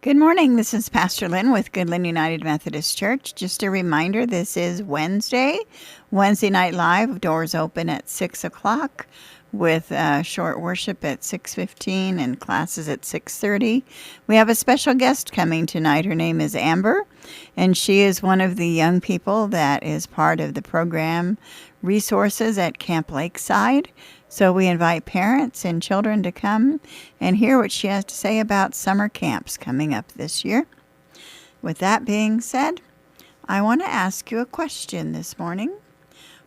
Good morning. This is Pastor Lynn with Goodland United Methodist Church. Just a reminder, this is Wednesday Night Live. Doors open at 6 o'clock with short worship at 6:15 and classes at 6:30. We have a special guest coming tonight. Her name is Amber, and she is one of the young people that is part of the program resources at Camp Lakeside. So we invite parents and children to come and hear what she has to say about summer camps coming up this year. With that being said, I want to ask you a question this morning.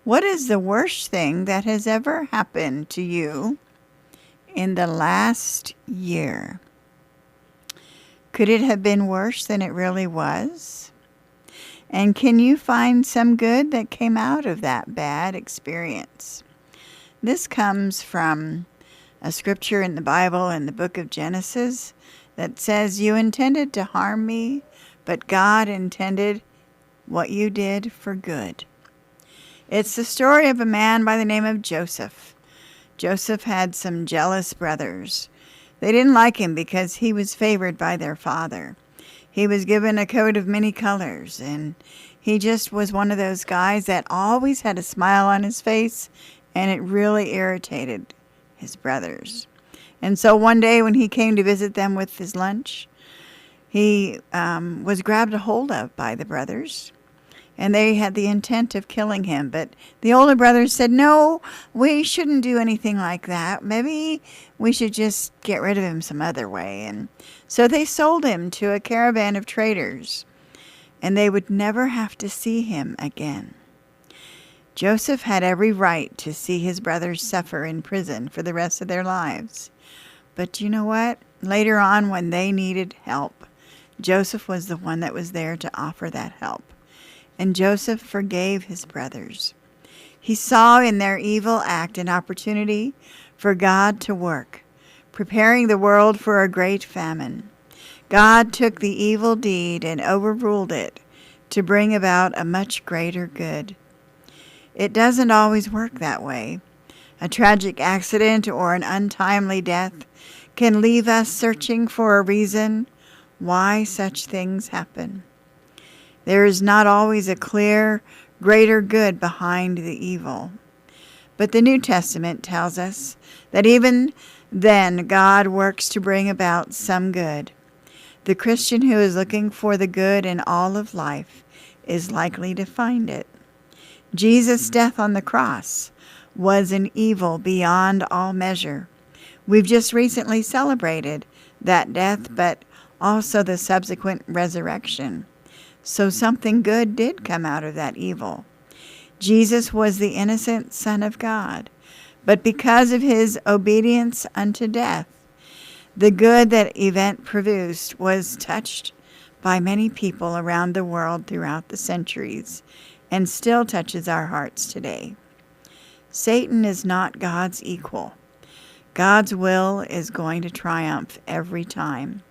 What is the worst thing that has ever happened to you in the last year? Could it have been worse than it really was? And can you find some good that came out of that bad experience? This comes from a scripture in the Bible in the book of Genesis that says, "You intended to harm me, but God intended what you did for good." It's the story of a man by the name of Joseph. Joseph had some jealous brothers. They didn't like him because he was favored by their father. He was given a coat of many colors, and he just was one of those guys that always had a smile on his face, and it really irritated his brothers. And so one day when he came to visit them with his lunch, he was grabbed a hold of by the brothers, and they had the intent of killing him. But the older brothers said, "No, we shouldn't do anything like that. Maybe we should just get rid of him some other way." And so they sold him to a caravan of traders, and they would never have to see him again. Joseph had every right to see his brothers suffer in prison for the rest of their lives. But you know what? Later on, when they needed help, Joseph was the one that was there to offer that help. And Joseph forgave his brothers. He saw in their evil act an opportunity for God to work, preparing the world for a great famine. God took the evil deed and overruled it to bring about a much greater good. It doesn't always work that way. A tragic accident or an untimely death can leave us searching for a reason why such things happen. There is not always a clear, greater good behind the evil. But the New Testament tells us that even then God works to bring about some good. The Christian who is looking for the good in all of life is likely to find it. Jesus' death on the cross was an evil beyond all measure. We've just recently celebrated that death, but also the subsequent resurrection. So something good did come out of that evil. Jesus was the innocent Son of God, but because of his obedience unto death, the good that event produced was touched by many people around the world throughout the centuries, and still touches our hearts today. Satan is not God's equal. God's will is going to triumph every time.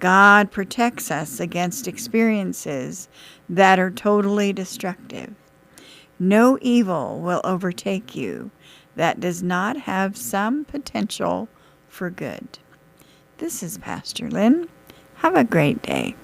God protects us against experiences that are totally destructive. No evil will overtake you that does not have some potential for good. This is Pastor Lynn. Have a great day.